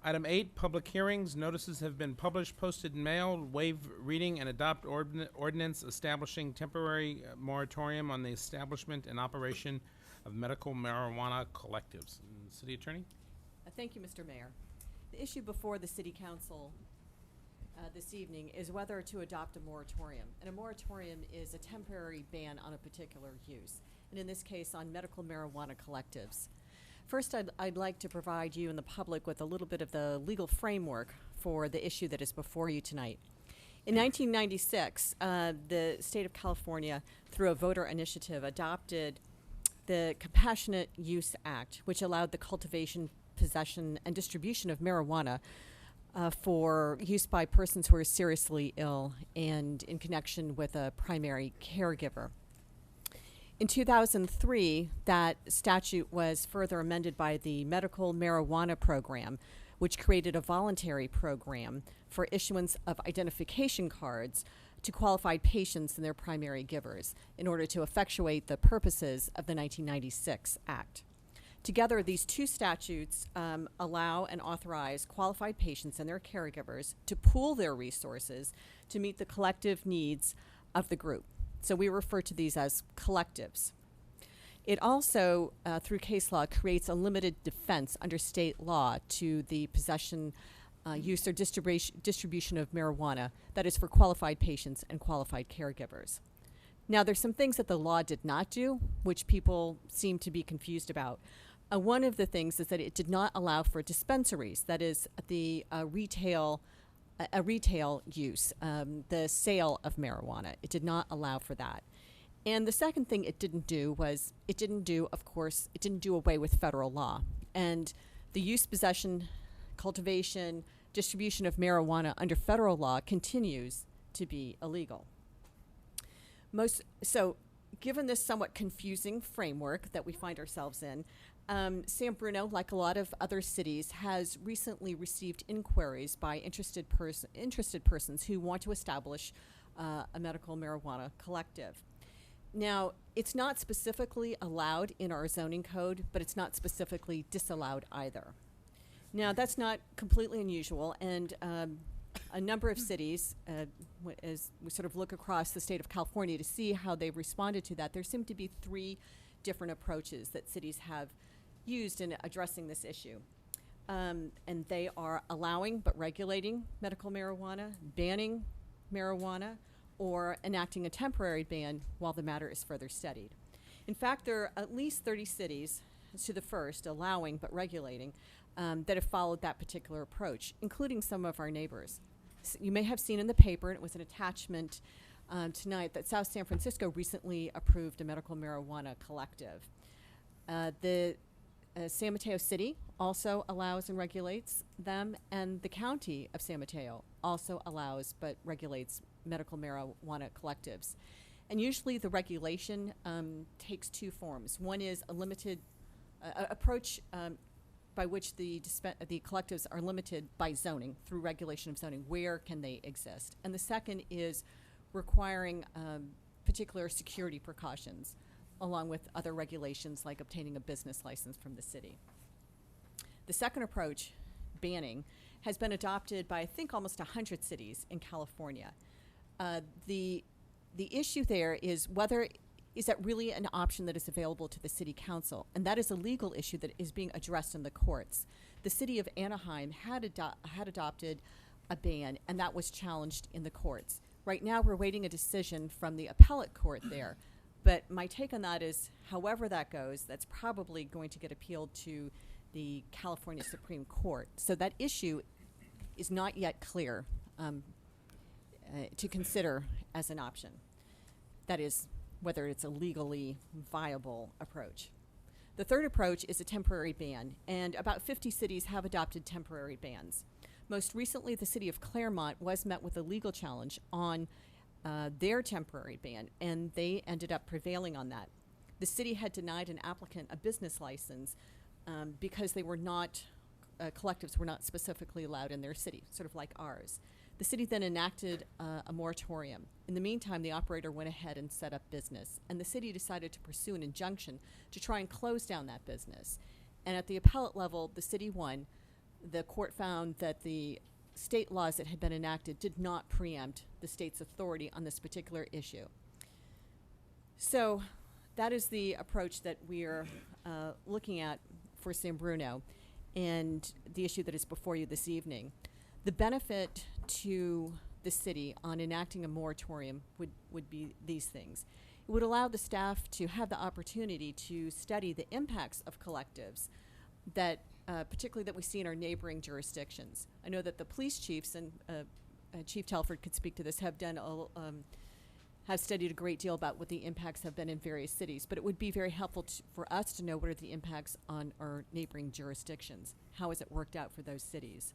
Item 8, public hearings. Notices have been published, posted, and mailed. Waive reading and adopt ordinance establishing temporary moratorium on the establishment and operation of medical marijuana collectives. City Attorney? Thank you, Mr. Mayor. The issue before the City Council this evening is whether to adopt a moratorium. And a moratorium is a temporary ban on a particular use, and in this case on medical marijuana collectives. First, I'd like to provide you and the public with a little bit of the legal framework for the issue that is before you tonight. In 1996, the state of California, through a voter initiative, adopted the Compassionate Use Act, which allowed the cultivation, possession, and distribution of marijuana for use by persons who are seriously ill and in connection with a primary caregiver. In 2003, that statute was further amended by the Medical Marijuana Program, which created a voluntary program for issuance of identification cards to qualified patients and their primary givers in order to effectuate the purposes of the 1996 Act. Together, these two statutes allow and authorize qualified patients and their caregivers to pool their resources to meet the collective needs of the group. So we refer to these as collectives. It also, through case law, creates a limited defense under state law to the possession, use, or distribution of marijuana that is for qualified patients and qualified caregivers. Now, there's some things that the law did not do, which people seem to be confused about. One of the things is that it did not allow for dispensaries, that is, the retail use, the sale of marijuana. It did not allow for that. And the second thing it didn't do was, it didn't do away with federal law. And the use, possession, cultivation, distribution of marijuana under federal law continues to be illegal. So given this somewhat confusing framework that we find ourselves in, San Bruno, like a lot of other cities, has recently received inquiries by interested persons who want to establish a medical marijuana collective. Now, it's not specifically allowed in our zoning code, but it's not specifically disallowed either. Now, that's not completely unusual, and a number of cities, as we sort of look across the state of California to see how they've responded to that, there seem to be three different approaches that cities have used in addressing this issue. And they are allowing but regulating medical marijuana, banning marijuana, or enacting a temporary ban while the matter is further studied. In fact, there are at least 30 cities, to the first, allowing but regulating, that have followed that particular approach, including some of our neighbors. So you may have seen in the paper, and it was an attachment tonight, that South San Francisco recently approved a medical marijuana collective. San Mateo City also allows and regulates them, and the county of San Mateo also allows but regulates medical marijuana collectives. And usually the regulation takes two forms. One is a limited approach by which the collectives are limited by zoning, through regulation of zoning. Where can they exist? And the second is requiring particular security precautions, along with other regulations like obtaining a business license from the city. The second approach, banning, has been adopted by, I think, almost 100 cities in California. The issue there is is that really an option that is available to the city council? And that is a legal issue that is being addressed in the courts. The city of Anaheim had adopted a ban, and that was challenged in the courts. Right now, we're waiting a decision from the appellate court there. But my take on that is, however that goes, that's probably going to get appealed to the California Supreme Court. So that issue is not yet clear to consider as an option. That is, whether it's a legally viable approach. The third approach is a temporary ban, and about 50 cities have adopted temporary bans. Most recently, the city of Claremont was met with a legal challenge on their temporary ban, and they ended up prevailing on that. The city had denied an applicant a business license because they were not, collectives were not specifically allowed in their city, sort of like ours. The city then enacted a moratorium. In the meantime, the operator went ahead and set up business, and the city decided to pursue an injunction to try and close down that business. And at the appellate level, the city won, the court found that the state laws that had been enacted did not preempt the state's authority on this particular issue. So that is the approach that we're looking at for San Bruno and the issue that is before you this evening. The benefit to the city on enacting a moratorium would be these things. It would allow the staff to have the opportunity to study the impacts of collectives that particularly that we see in our neighboring jurisdictions. I know that the police chiefs, and Chief Telford could speak to this, have done have studied a great deal about what the impacts have been in various cities, but it would be very helpful for us to know what are the impacts on our neighboring jurisdictions. How has it worked out for those cities?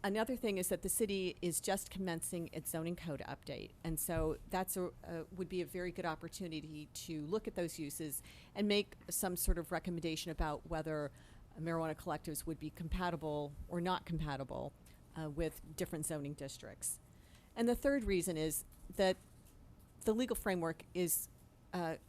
Another thing is that the city is just commencing its zoning code update, and so that's would be a very good opportunity to look at those uses and make some sort of recommendation about whether marijuana collectives would be compatible or not compatible with different zoning districts. And the third reason is that the legal framework is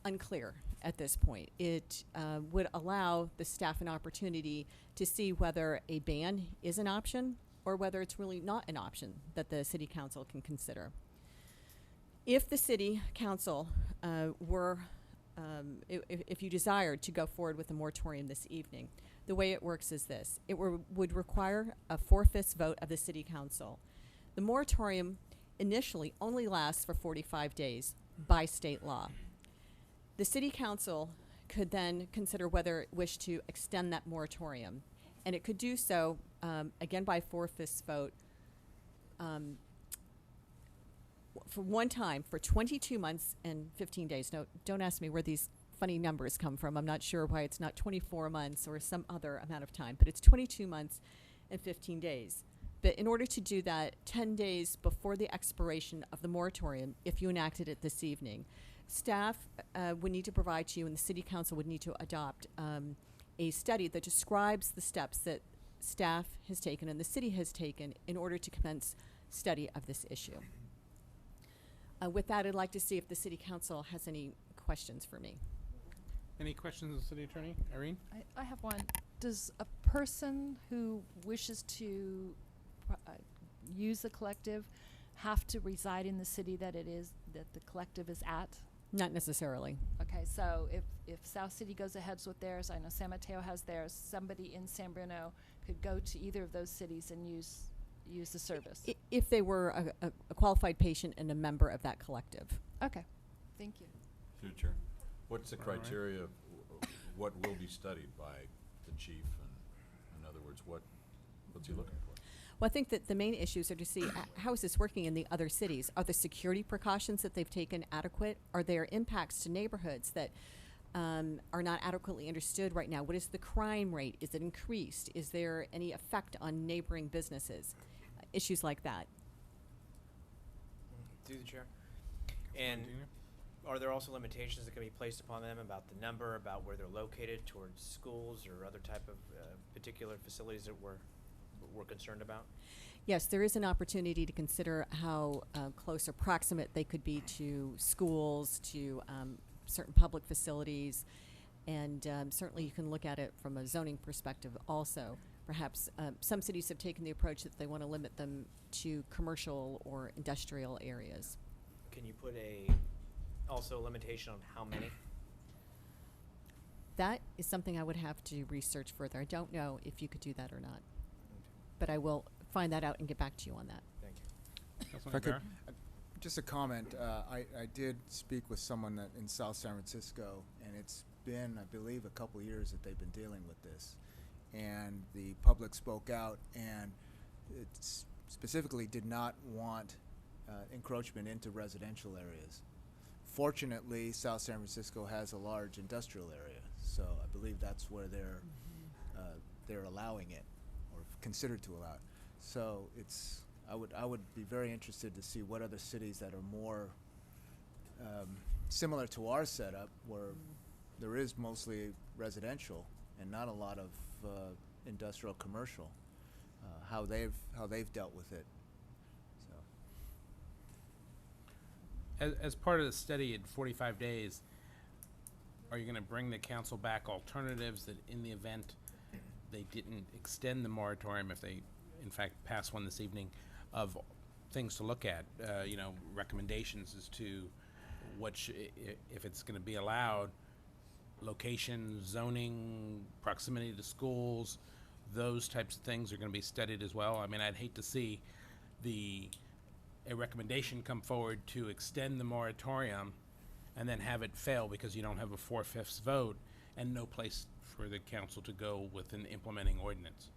unclear at this point. It would allow the staff an opportunity to see whether a ban is an option or whether it's really not an option that the city council can consider. If the city council if you desired to go forward with a moratorium this evening, the way it works is this. It would require a 4/5 vote of the city council. The moratorium initially only lasts for 45 days by state law. The city council could then consider whether it wished to extend that moratorium, and it could do so again by 4/5 vote for one time for 22 months and 15 days. No, don't ask me where these funny numbers come from. I'm not sure why it's not 24 months or some other amount of time, but it's 22 months and 15 days. But in order to do that 10 days before the expiration of the moratorium, if you enacted it this evening, staff would need to provide to you, and the city council would need to adopt a study that describes the steps that staff has taken and the city has taken in order to commence study of this issue. With that, I'd like to see if the city council has any questions for me. Any questions of the city attorney? Irene? I have one. Does a person who wishes to use the collective have to reside in the city that the collective is at? Not necessarily. Okay, so if South City goes ahead with theirs, I know San Mateo has theirs, somebody in San Bruno could go to either of those cities and use the service. If they were a qualified patient and a member of that collective. Okay, thank you. Future. What's the All right. criteria of what will be studied by the chief? And in other words, what's he looking for? Well, I think that the main issues are to see how is this working in the other cities? Are the security precautions that they've taken adequate? Are there impacts to neighborhoods that are not adequately understood right now? What is the crime rate? Is it increased? Is there any effect on neighboring businesses? Issues like that. Through the chair. And are there also limitations that can be placed upon them about the number, about where they're located towards schools or other type of particular facilities that we're concerned about? Yes, there is an opportunity to consider how close or proximate they could be to schools, to certain public facilities, and certainly you can look at it from a zoning perspective also. Perhaps some cities have taken the approach that they want to limit them to commercial or industrial areas. Can you put also a limitation on how many? That is something I would have to research further. I don't know if you could do that or not, but I will find that out and get back to you on that. Thank you. Councilman If I could, Rivera? just a comment. I did speak with someone that in South San Francisco, and it's been, I believe, a couple years that they've been dealing with this. And the public spoke out, and it specifically did not want encroachment into residential areas. Fortunately, South San Francisco has a large industrial area, so I believe that's where they're allowing it, or considered to allow it. So it's I would be very interested to see what other cities that are more similar to our setup, where there is mostly residential and not a lot of industrial commercial, how they've dealt with it. So. As part of the study in 45 days, are you going to bring the council back alternatives that in the event they didn't extend the moratorium, if they in fact pass one this evening, of things to look at, recommendations as to if it's gonna be allowed, location, zoning, proximity to schools, those types of things are gonna be studied as well. I mean, I'd hate to see a recommendation come forward to extend the moratorium and then have it fail because you don't have a 4/5 vote and no place for the council to go with an implementing ordinance.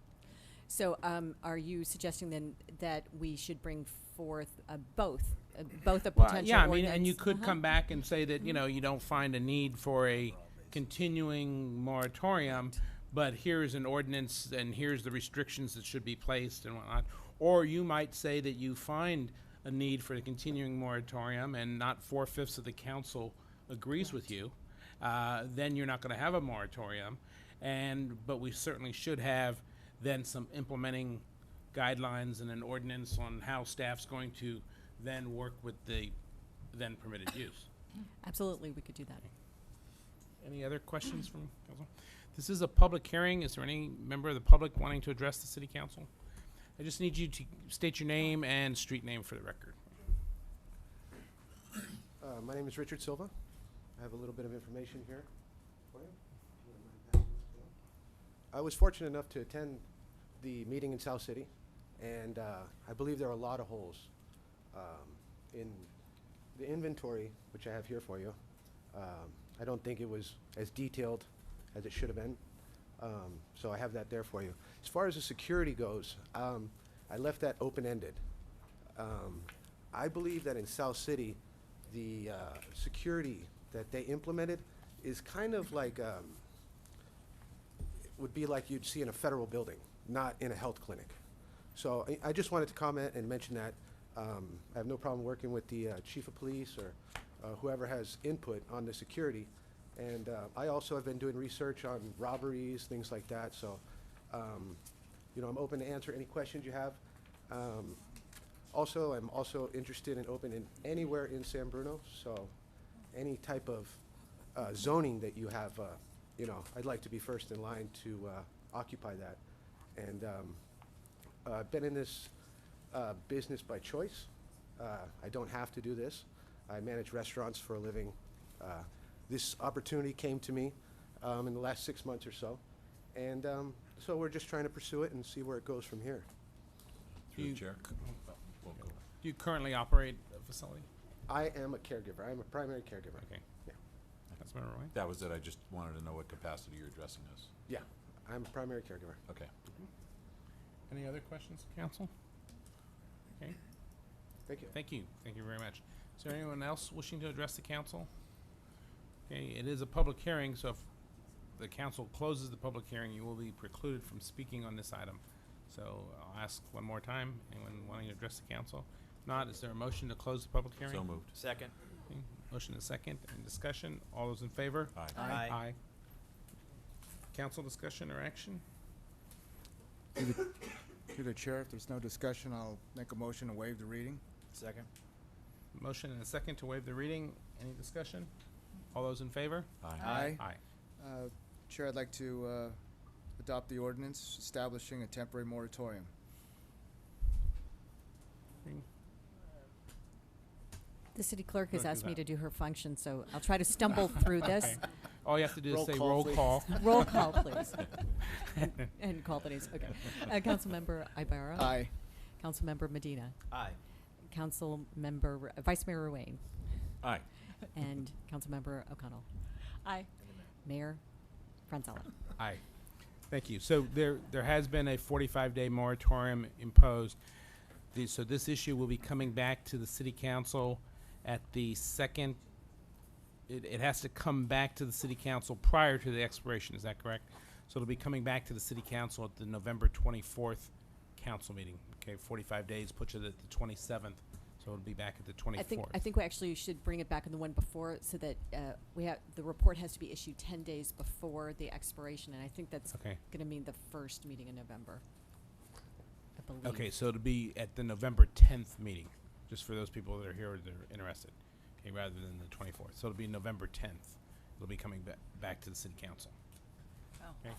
So, are you suggesting then that we should bring forth both a potential ordinance? Yeah, I mean, and you could Uh-huh. come back and say that, you don't find a need for a continuing moratorium, but here's an ordinance and here's the restrictions that should be placed and whatnot. Or you might say that you find a need for a continuing moratorium and not 4/5 of the council agrees with you. Then you're not gonna have a moratorium. But we certainly should have then some implementing guidelines and an ordinance on how staff's going to then work with the then permitted use. Absolutely, we could do that. Any other questions from council? This is a public hearing. Is there any member of the public wanting to address the city council? I just need you to state your name and street name for the record. My name is Richard Silva. I have a little bit of information here for you. If you wouldn't mind passing this down. I was fortunate enough to attend the meeting in South City, and I believe there are a lot of holes in the inventory, which I have here for you. I don't think it was as detailed as it should have been, so I have that there for you. As far as the security goes, I left that open-ended. I believe that in South City, the security that they implemented is kind of like, would be like you'd see in a federal building, not in a health clinic. So I just wanted to comment and mention that. I have no problem working with the chief of police or whoever has input on the security. And I also have been doing research on robberies, things like that. So, I'm open to answer any questions you have. Also, I'm also interested and open in anywhere in San Bruno. So any type of zoning that you have, I'd like to be first in line to occupy that. And I've been in this business by choice. I don't have to do this. I manage restaurants for a living. This opportunity came to me in the last 6 months or so. And so we're just trying to pursue it and see where it goes from here. Through the You- chair. We'll go. Do you currently operate a facility? I am a caregiver. I'm a primary caregiver. Okay. Yeah. Councilmember Roy? That was it. I just wanted to know what capacity you're addressing us. Yeah, I'm a primary caregiver. Okay. Any other questions, council? Okay, Thank you. thank you. Thank you very much. Is there anyone else wishing to address the council? Okay, it is a public hearing, so if the council closes the public hearing, you will be precluded from speaking on this item. So I'll ask one more time, anyone wanting to address the council? Not, is there a motion to close the public hearing? So moved. Second. Okay, motion is second, and discussion, all those in favor? Aye. Aye. Aye. Council discussion or action? Through the chair, if there's no discussion, I'll make a motion to waive the reading. Second. Motion and a second to waive the reading, any discussion? All those in favor? Aye. Aye. Chair, I'd like to adopt the ordinance establishing a temporary moratorium. The city clerk has Clerk asked is me out. to do her function, so I'll try to stumble through this. Okay. All you have to do is Roll say call, roll please. call. Roll call, please. And call the names, okay. Councilmember Ibarra? Aye. Councilmember Medina? Aye. Councilmember, Vice Mayor Ruane? Aye. And Councilmember O'Connell? Aye. Mayor Franzella? Aye. Thank you. So there has been a 45-day moratorium imposed. So this issue will be coming back to the city council at the second, it has to come back to the city council prior to the expiration, is that correct? So it'll be coming back to the city council at the November 24th council meeting. Okay, 45 days puts it at the 27th, so it'll be back at the 24th. I think we actually should bring it back on the one before so that the report has to be issued 10 days before the expiration, and I think that's Okay. gonna mean the first meeting in November, I believe. Okay, so it'll be at the November 10th meeting, just for those people that are here that are interested, okay, rather than the 24th. So it'll be November 10th. It'll be coming back to the city council. Oh. Okay.